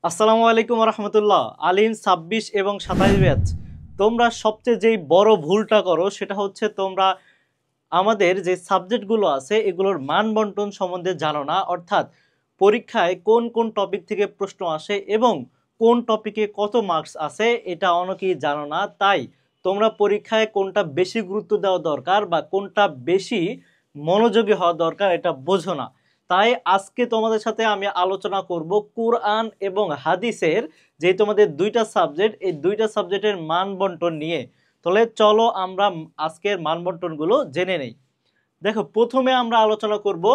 আসসালামু আলাইকুম রহমতুল্লাহ। আলিম ২৬ এবং ২৭ ব্যাচ, তোমরা সবচেয়ে যেই বড় ভুলটা করো সেটা হচ্ছে তোমরা আমাদের যে সাবজেক্টগুলো আছে এগুলোর মান বন্টন সম্বন্ধে জানো না। অর্থাৎ পরীক্ষায় কোন কোন টপিক থেকে প্রশ্ন আসে এবং কোন টপিকে কত মার্কস আছে এটা অনেকেই জানো না। তাই তোমরা পরীক্ষায় কোনটা বেশি গুরুত্ব দেওয়া দরকার বা কোনটা বেশি মনোযোগী হওয়া দরকার এটা বোঝো না। তাই আজকে তোমাদের সাথে আমি আলোচনা করব কোরআন এবং হাদিসের যে তোমাদের দুইটা সাবজেক্ট, এই দুইটা সাবজেক্টের মান বন্টন নিয়ে। তাহলে চলো আমরা আজকের মানবন্টনগুলো জেনে নেই। দেখো, প্রথমে আমরা আলোচনা করব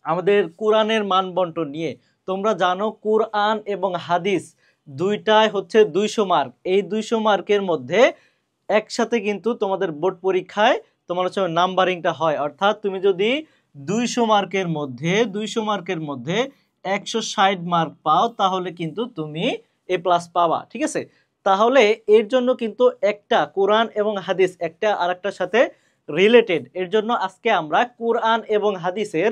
আমাদের কোরআনের মানবন্টন নিয়ে। তোমরা জানো কোরআন এবং হাদিস দুইটাই হচ্ছে 200 মার্ক। এই 200 মার্কের মধ্যে একসাথে কিন্তু তোমাদের বোর্ড পরীক্ষায় তোমার হচ্ছে নাম্বারিংটা হয়। অর্থাৎ তুমি যদি 200 মার্কের মধ্যে 160 মার্ক পাও তাহলে কিন্তু তুমি A+ পাবা। ঠিক আছে, তাহলে এর জন্য কিন্তু একটা কোরআন এবং হাদিস একটা আরেকটার সাথে রিলেটেড। এর জন্য আজকে আমরা কোরআন এবং হাদিসের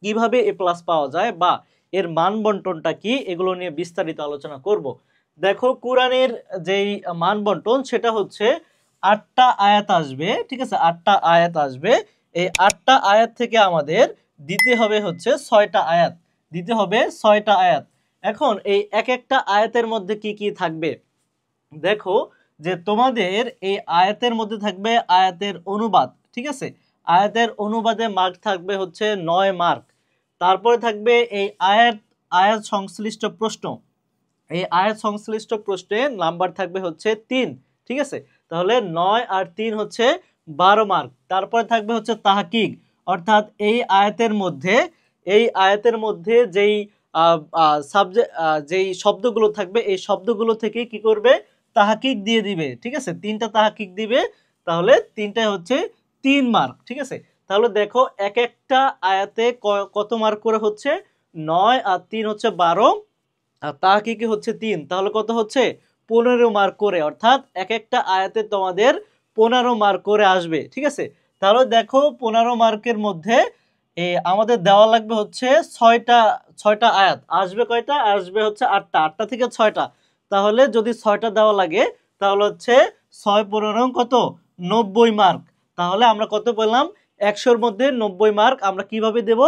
কিভাবে A+ পাওয়া যায় বা এর মান বন্টনটা কি এগুলো নিয়ে বিস্তারিত আলোচনা করব। দেখো, কোরআনের যেই মান বন্টন সেটা হচ্ছে 8টা আয়াত আসবে। ঠিক আছে, 8টা আয়াত আসবে। এই 8টা আয়াত থেকে আমাদের দিতে হবে হচ্ছে 6টা আয়াত, দিতে হবে 6টা আয়াত। এখন এই এক একটা আয়াতের মধ্যে কি কি থাকবে দেখো, যে তোমাদের এই আয়াতের মধ্যে থাকবে আয়াতের অনুবাদ। ঠিক আছে, আয়াতের অনুবাদে মার্ক থাকবে হচ্ছে 9 মার্ক। তারপরে থাকবে এই আয়াত আয়াত সংশ্লিষ্ট প্রশ্ন। এই আয়াত সংশ্লিষ্ট প্রশ্নের নাম্বার থাকবে হচ্ছে 3। ঠিক আছে, তাহলে 9 আর 3 হচ্ছে 12 মার্ক। তারপরে থাকবে হচ্ছে তাহকিক, অর্থাৎ এই আয়াতের মধ্যে যেই সাবজেক্ট যেই শব্দগুলো থাকবে এই শব্দগুলো থেকে কি করবে, তাহকিক দিয়ে দিবে। ঠিক আছে, 3টা তাহকিক দিবে, তাহলে 3টায় হচ্ছে 3 মার্ক। ঠিক আছে, তাহলে দেখো এক একটা আয়াতে কত মার্ক করে হচ্ছে 9 আর 3 হচ্ছে 12, আর তাহকিকে হচ্ছে 3, তাহলে কত হচ্ছে 15 মার্ক করে। অর্থাৎ এক একটা আয়াতে তোমাদের 15 মার্ক করে আসবে। ঠিক আছে, তাহলে দেখো 15 মার্কের মধ্যে আমাদের দেওয়া লাগবে হচ্ছে 6টা আয়াত। আসবে কয়টা? আসবে হচ্ছে 8টা, 8টা থেকে 6টা। তাহলে যদি 6টা দেওয়া লাগে তাহলে হচ্ছে 6 15 কত 90 মার্ক। তাহলে আমরা কত পেলাম? 100-র মধ্যে 90 মার্ক। আমরা কিভাবে দেব?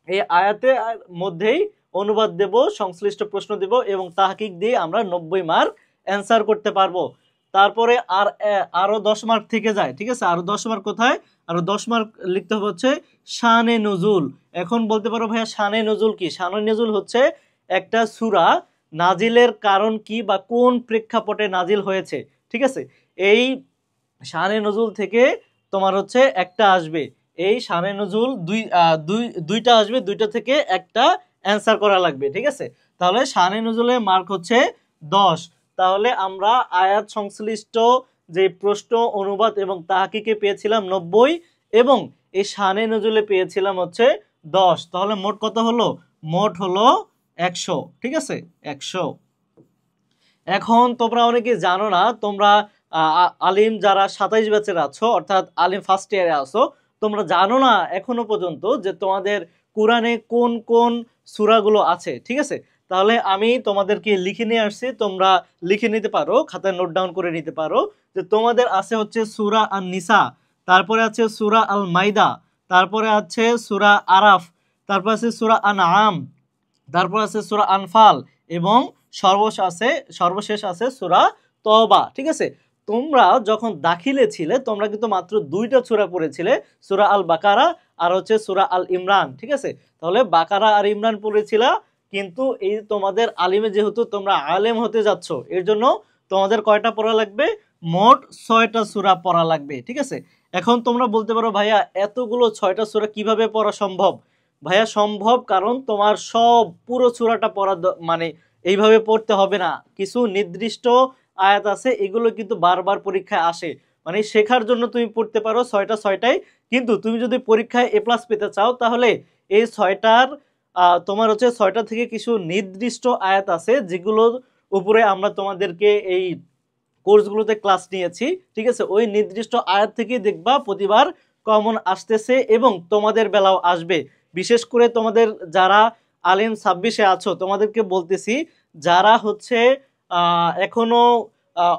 এই আয়াতের মধ্যেই অনুবাদ দেব, সংশ্লিষ্ট প্রশ্ন দেব এবং তাহকিক দিয়ে আমরা 90 মার্ক অ্যান্সার করতে পারবো। তারপরে আরো 10 মার্ক থেকে যায়। ঠিক আছে, আরো 10 মার্ক কোথায়? আরো 10 মার্ক লিখতে হবে হচ্ছে শানে নজুল। এখন বলতে পারো ভাইয়া শানে নজুল কি? শানে নজুল হচ্ছে একটা সূরা নাজিলের কারণ কি বা কোন প্রেক্ষাপটে নাজিল হয়েছে। ঠিক আছে, এই শানে নজুল থেকে তোমার হচ্ছে একটা আসবে। এই শানে নজুল দুইটা আসবে, দুইটা থেকে একটা অ্যান্সার করা লাগবে। ঠিক আছে, তাহলে শানে নজুলের মার্ক হচ্ছে 10। তাহলে আমরা আয়াত সংশ্লিষ্ট যে প্রশ্ন, অনুবাদ এবং তাহকিকে পেয়েছিলাম 90 এবং এই শানে নজুলে পেয়েছিলাম হচ্ছে 10। তাহলে মোট কত হলো? মোট হলো 100। ঠিক আছে, 100। এখন তোমরা অনেকে জানো না, তোমরা আলিম যারা 27 ব্যাচের আছো অর্থাৎ আলিম ফার্স্ট ইয়ারে আছো, তোমরা জানো না এখনো পর্যন্ত যে তোমাদের কোরআনে কোন কোন সূরাগুলো আছে। ঠিক আছে, তাহলে আমি তোমাদেরকে লিখে নিয়ে আসছি, তোমরা লিখে নিতে পারো, খাতায় নোট ডাউন করে নিতে পারো যে তোমাদের আছে হচ্ছে সূরা আন-নিসা, তারপরে আছে সূরা আল মাইদা, তারপরে আছে সূরা আরাফ, তারপর আছে সূরা আনআম, তারপর আছে সূরা আনফাল এবং সর্বশেষ আছে সূরা তওবা। ঠিক আছে, তোমরা যখন দাখিলে ছিলে তোমরা কিন্তু মাত্র 2টা সূরা পড়েছিলে, সূরা আল বাকারা আর হচ্ছে সূরা আল ইমরান। ঠিক আছে, তাহলে বাকারা আর ইমরান পড়েছিলা, কিন্তু এই তোমাদের আলিমে যেহেতু তোমরা আলেম হতে যাচ্ছ এর জন্য তোমাদের কয়টা পড়া লাগবে? মোট 6টা সূরা পড়া লাগবে। ঠিক আছে, এখন তোমরা বলতে পারো ভাইয়া এতগুলো 6টা সূরা কিভাবে পড়া সম্ভব? ভাইয়া সম্ভব, কারণ তোমার সব পুরো সূরাটা পড়া মানে এইভাবে পড়তে হবে না। কিছু নির্দিষ্ট আয়াত আছে, এগুলো কিন্তু বারবার পরীক্ষায় আসে, মানে শেখার জন্য তুমি পড়তে পারো 6টাই। কিন্তু তুমি যদি পরীক্ষায় A+ পেতে চাও তাহলে এই 6টার তোমার হচ্ছে 6টা থেকে কিছু নির্দিষ্ট আয়াত আছে যেগুলোর উপরে আমরা তোমাদেরকে এই কোর্সগুলোতে ক্লাস নিয়েছি। ঠিক আছে, ওই নির্দিষ্ট আয়াত থেকে দেখবা প্রতিবার কমন আসতেছে এবং তোমাদের বেলাও আসবে। বিশেষ করে তোমাদের যারা আলিম 26-এ আছো তোমাদেরকে বলতেছি, যারা হচ্ছে এখনো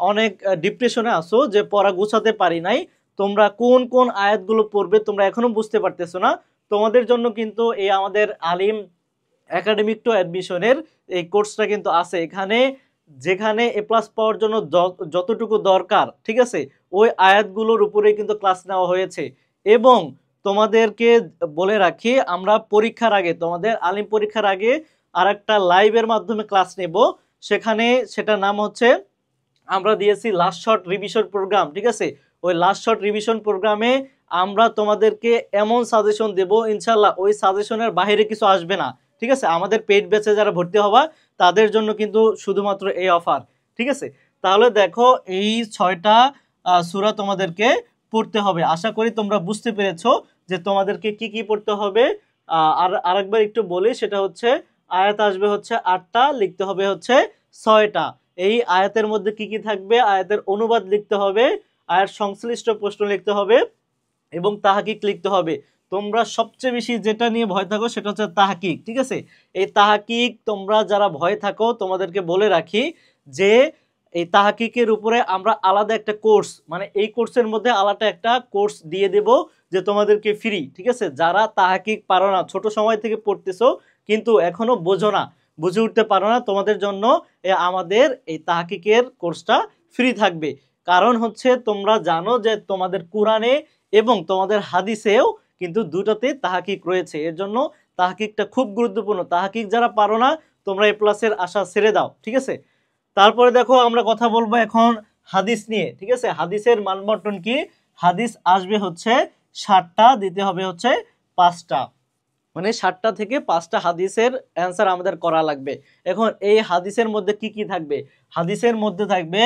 অনেক ডিপ্রেশনে আছো যে পড়া গুছাতে পারি নাই, তোমরা কোন কোন আয়াতগুলো পড়বে তোমরা এখনো বুঝতে পারতেছো না, তোমাদের জন্য কিন্তু এই আমাদের আলিম একাডেমিক টু অ্যাডমিশনের এই কোর্সটা কিন্তু আছে। এখানে যেখানে এ প্লাস পাওয়ার জন্য যতটুকু দরকার, ঠিক আছে, ওই আয়াতগুলোর উপরে কিন্তু ক্লাস নেওয়া হয়েছে। এবং তোমাদেরকে বলে রাখি, আমরা পরীক্ষার আগে, তোমাদের আলিম পরীক্ষার আগে আর একটা লাইভের মাধ্যমে ক্লাস নেব। সেখানে সেটার নাম হচ্ছে, আমরা দিয়েছি লাস্ট শর্ট রিভিশন প্রোগ্রাম, ঠিক আছে। ওই লাস্ট শর্ট রিভিশন প্রোগ্রামে আমরা তোমাদেরকে এমন সাজেশন দেব, ইনশাল্লাহ ওই সাজেশনের বাইরে কিছু আসবে না, ঠিক আছে। আমাদের পেইড ব্যাচে যারা ভর্তি হবা তাদের জন্য কিন্তু শুধুমাত্র এই অফার, ঠিক আছে। তাহলে দেখো, এই 6টা সূরা তোমাদেরকে পড়তে হবে। আশা করি তোমরা বুঝতে পেরেছো যে তোমাদেরকে কি কি পড়তে হবে। আর আরেকবার একটু বলি, সেটা হচ্ছে আয়াত আসবে হচ্ছে 8টা, লিখতে হবে হচ্ছে 6টা। এই আয়াতের মধ্যে কি কি থাকবে, আয়াতের অনুবাদ লিখতে হবে, আয়াত সংশ্লিষ্ট প্রশ্ন লিখতে হবে এবং তাহাকিক লিখতে হবে। তোমরা সবচেয়ে বেশি যেটা নিয়ে ভয় থাকো সেটা হচ্ছে তাহাকিক, ঠিক আছে। এই তাহাকিক তোমরা যারা ভয় থাকো, তোমাদেরকে বলে রাখি যে এই তাহাকিকের উপরে আমরা আলাদা একটা কোর্স, মানে এই কোর্সের মধ্যে আলাদা একটা কোর্স দিয়ে দেব যে তোমাদেরকে ফ্রি, ঠিক আছে। যারা তাহাকিক পারো না, ছোট সময় থেকে পড়তেছো কিন্তু এখনো বোঝো না, বুঝে উঠতে পারো না, তোমাদের জন্য আমাদের এই তাহাকিকের কোর্সটা ফ্রি থাকবে। কারণ হচ্ছে তোমরা জানো যে তোমাদের কোরআনে এবং তোমাদের হাদিসেও কিন্তু দুটোতে তাহাকিক রয়েছে, এর জন্য তাহাকিকটা খুব গুরুত্বপূর্ণ। তাহাকিক যারা পারো না, তোমরা এ প্লাসের আশা ছেড়ে দাও, ঠিক আছে। তারপরে দেখো, আমরা কথা বলবো এখন হাদিস নিয়ে, ঠিক আছে। হাদিসের মানবন্টন কি, হাদিস আসবে হচ্ছে 60টা, দিতে হবে হচ্ছে 5টা, মানে 60টা থেকে 5টা হাদিসের অ্যান্সার আমাদের করা লাগবে। এখন এই হাদিসের মধ্যে কি কি থাকবে, হাদিসের মধ্যে থাকবে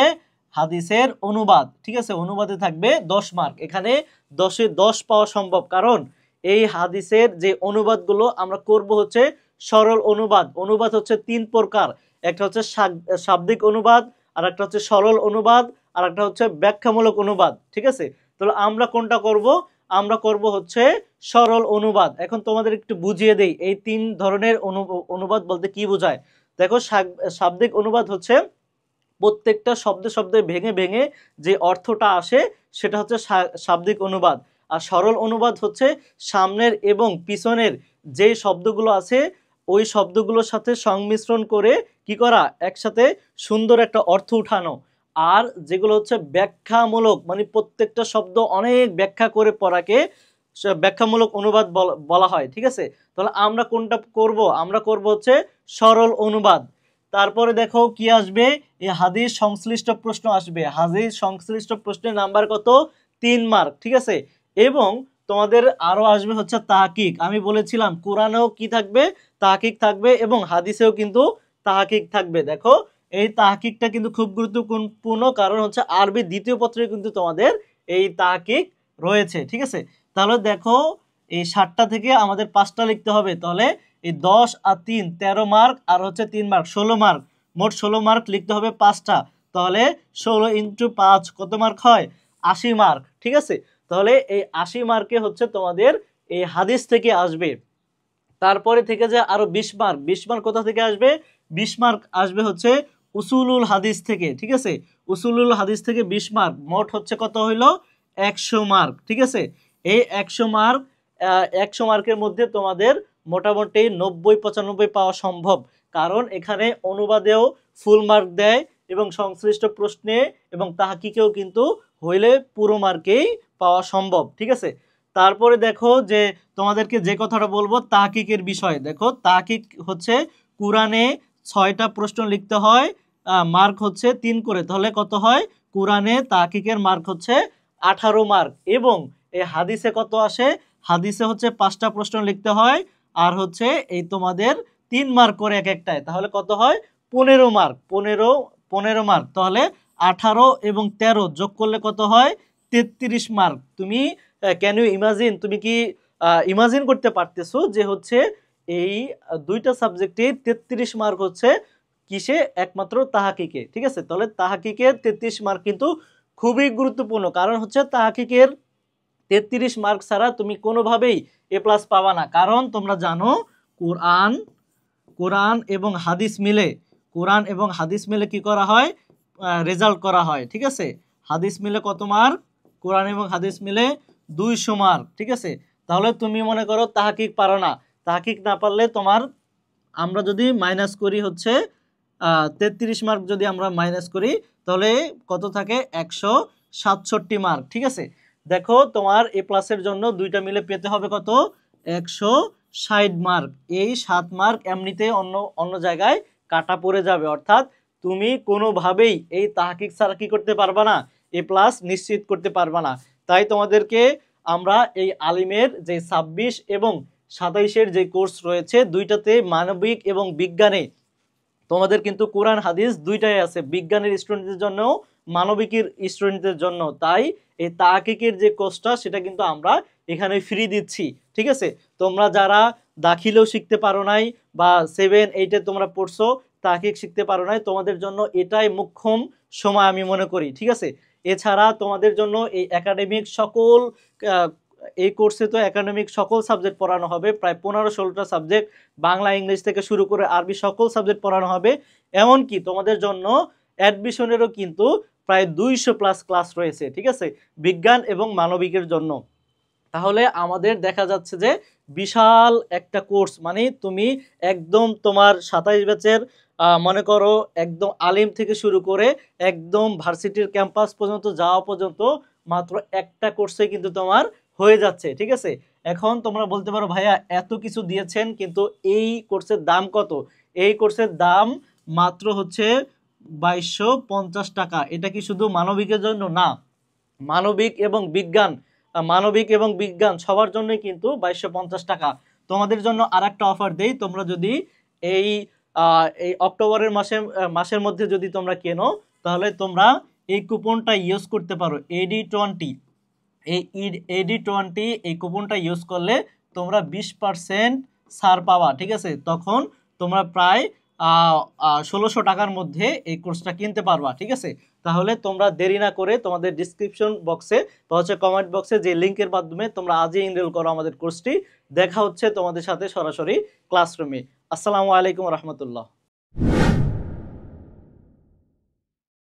হাদিসের অনুবাদ, ঠিক আছে। অনুবাদে থাকবে 10 মার্ক। এখানে 10-এ 10 পাওয়া সম্ভব, কারণ এই হাদিসের যে অনুবাদগুলো আমরা করব হচ্ছে সরল অনুবাদ। অনুবাদ হচ্ছে 3 প্রকার, একটা হচ্ছে শাব্দিক অনুবাদ, আর একটা হচ্ছে সরল অনুবাদ, আর একটা হচ্ছে ব্যাখ্যামূলক অনুবাদ, ঠিক আছে। তাহলে আমরা কোনটা করব, আমরা করব হচ্ছে সরল অনুবাদ। এখন তোমাদের একটু বুঝিয়ে দেই এই 3 ধরনের অনুবাদ বলতে কি বোঝায়। দেখো, শাব্দিক অনুবাদ হচ্ছে প্রত্যেকটা শব্দে শব্দে ভেঙে ভেঙে যে অর্থটা আসে সেটা হচ্ছে শাব্দিক অনুবাদ। আর সরল অনুবাদ হচ্ছে সামনের এবং পিছনের যে শব্দগুলো আছে ওই শব্দগুলোর সাথে সংমিশ্রণ করে কি করা, একসাথে সুন্দর একটা অর্থ উঠানো। আর যেগুলো হচ্ছে ব্যাখ্যামূলক, মানে প্রত্যেকটা শব্দ অনেক ব্যাখ্যা করে পড়াকে ব্যাখ্যামূলক অনুবাদ বলা হয়, ঠিক আছে। তাহলে আমরা কোনটা করব, আমরা করব হচ্ছে সরল অনুবাদ। তারপরে দেখো কি আসবে, এই হাদিস সংশ্লিষ্ট প্রশ্ন আসবে। হাদিস সংশ্লিষ্ট প্রশ্নের নাম্বার কত, 3 মার্ক, ঠিক আছে। এবং তোমাদের আরো আসবে হচ্ছে তাহকিক। আমি বলেছিলাম কোরআনেও কি থাকবে, তাহকিক থাকবে, এবং হাদিসেও কিন্তু তাহকিক থাকবে। দেখো, এই তাহকিকটা কিন্তু খুব গুরুত্বপূর্ণ, কারণ হচ্ছে আরবি দ্বিতীয় পত্রে কিন্তু তোমাদের এই তাহকিক রয়েছে, ঠিক আছে। তাহলে দেখো, এই 60টা থেকে আমাদের 5টা লিখতে হবে। তাহলে এই 10 আর 3 13 মার্ক, আর হচ্ছে 3 মার্ক 16 মার্ক, মোট 16 মার্ক লিখতে হবে 5টা। তাহলে 16 × 5 কত মার্ক হয়, 80 মার্ক, ঠিক আছে। তাহলে এই 80 মার্কে হচ্ছে তোমাদের এই হাদিস থেকে আসবে। তারপরে থেকে যে আরো 20 মার্ক, 20 মার্ক কোথা থেকে আসবে, 20 মার্ক আসবে হচ্ছে উসুলুল হাদিস থেকে, ঠিক আছে। উসুলুল হাদিস থেকে 20 মার্ক, মোট হচ্ছে কত হইলো, 100 মার্ক, ঠিক আছে। এই 100 মার্ক, 100 মার্কের মধ্যে তোমাদের মোটামুটি 90-95 পাওয়া সম্ভব, কারণ এখানে অনুবাদেও ফুল মার্ক দেয় এবং সংশ্লিষ্ট প্রশ্নে এবং তাহকিকেও কিন্তু হইলে পুরো মার্কেই পাওয়া সম্ভব, ঠিক আছে। তারপরে দেখো যে তোমাদেরকে যে কথাটা বলবো তাহকিকের বিষয়, দেখো তাহকিক হচ্ছে কোরআনে 6টা প্রশ্ন লিখতে হয়, মার্ক হচ্ছে 3 করে, তাহলে কত হয়, কোরআনে তাহকিকের মার্ক হচ্ছে 18 মার্ক। এবং এই হাদিসে কত আসে, হাদিসে হচ্ছে 5টা প্রশ্ন লিখতে হয়, আর হচ্ছে এই তোমাদের 3 মার্ক করে এক একটায়, তাহলে কত হয়, 15 মার্ক, 15 মার্ক। তাহলে 18 এবং 13 যোগ করলে কত হয়, 33 মার্ক। তুমি ক্যান ইউ ইমাজিন, তুমি কি ইমাজিন করতে পারতেছো যে হচ্ছে এই দুইটা সাবজেক্টে 33 মার্ক হচ্ছে কিসে, একমাত্র তাহাকিকে, ঠিক আছে। তাহলে তাহাকিকের 33 মার্ক কিন্তু খুবই গুরুত্বপূর্ণ, কারণ হচ্ছে তাহাকিকের 33 মার্ক ছাড়া তুমি কোনোভাবেই এ প্লাস পাবা না। কারণ তোমরা জানো কোরআন কোরআন এবং হাদিস মিলে কি করা হয়, রেজাল্ট করা হয়। ঠিক আছে, হাদিস মিলে কত মার্ক, কোরআন এবং হাদিস মিলে 200 মার্ক। ঠিক আছে, তাহলে তুমি মনে করো তাহকিক পারো না, তাহকিক না পারলে তোমার, আমরা যদি মাইনাস করি হচ্ছে 33 মার্ক, যদি আমরা মাইনাস করি তাহলে কত থাকে, 167 মার্ক। ঠিক আছে, দেখো তোমার এ প্লাসের জন্য দুইটা মিলে পেতে হবে কত, 160 মার্ক। এই 7 মার্ক এমনিতে অন্য জায়গায় কাটা পড়ে যাবে, অর্থাৎ তুমি কোনোভাবেই এই তাহকিক ছাড়া কি করতে পারবা না, এ প্লাস নিশ্চিত করতে পারবা না। তাই তোমাদেরকে আমরা এই আলিমের যে 26 এবং 27-এর যে কোর্স রয়েছে, দুইটাতে মানবিক এবং বিজ্ঞানে তোমাদের কিন্তু কোরআন হাদিস দুইটাই আছে, বিজ্ঞানের স্টুডেন্টদের জন্য, মানবিকের স্টুডেন্টদের জন্য। তাই এই তাহকিকের যে কোর্সটা সেটা কিন্তু আমরা এখানে ফ্রি দিচ্ছি। ঠিক আছে, তোমরা যারা দাখিলেও শিখতে পারো নাই বা 7, 8-এ তোমরা পড়ছো, তাহকিক শিখতে পারো নাই, তোমাদের জন্য এটাই মুখ্যম সময় আমি মনে করি। ঠিক আছে, এছাড়া তোমাদের জন্য এই একাডেমিক সকল এই কোর্সে তো একাডেমিক সকল সাবজেক্ট পড়ানো হবে, প্রায় 15-16টা সাবজেক্ট, বাংলা ইংলিশ থেকে শুরু করে আরবি সকল সাবজেক্ট পড়ানো হবে। এমনকি তোমাদের জন্য অ্যাডমিশনেরও কিন্তু প্রায় 200+ ক্লাস রয়েছে। ঠিক আছে, বিজ্ঞান এবং মানবিকের জন্য। তাহলে আমাদের দেখা যাচ্ছে যে বিশাল একটা কোর্স, মানে তুমি একদম তোমার 27 ব্যাচের মনে করো একদম আলিম থেকে শুরু করে একদম ভার্সিটির ক্যাম্পাস পর্যন্ত যাওয়া পর্যন্ত মাত্র একটা কোর্সে কিন্তু তোমার হয়ে যাচ্ছে। ঠিক আছে, এখন তোমরা বলতে পারো ভাইয়া এত কিছু দিয়েছেন কিন্তু এই কোর্সের দাম কত? এই কোর্সের দাম মাত্র হচ্ছে 2250 টাকা। এটা কি শুধু মানবিকের জন্য? না, মানবিক এবং বিজ্ঞান সবার জন্যই কিন্তু 2250 টাকা। তোমাদের জন্য আর একটা অফার দেই, তোমরা যদি এই অক্টোবরের মাসের মধ্যে যদি তোমরা কেনো, তাহলে তোমরা এই কুপনটা ইউজ করতে পারো, AD20। এই AD20 এই কুপনটা ইউজ করলে তোমরা 20% ছাড় পাওয়া। ঠিক আছে, তখন তোমরা প্রায় 1600 টাকার মধ্যে এই কোর্সটা কিনতে পারবা। ঠিক আছে, তাহলে তোমরা দেরি না করে তোমাদের ডিসক্রিপশন বক্সে বা হচ্ছে কমেন্ট বক্সে যে লিঙ্কের মাধ্যমে তোমরা আজই এনরোল করো আমাদের কোর্সটি। দেখা হচ্ছে তোমাদের সাথে সরাসরি ক্লাসরুমে। আসসালামু আলাইকুম রহমতুল্লাহ।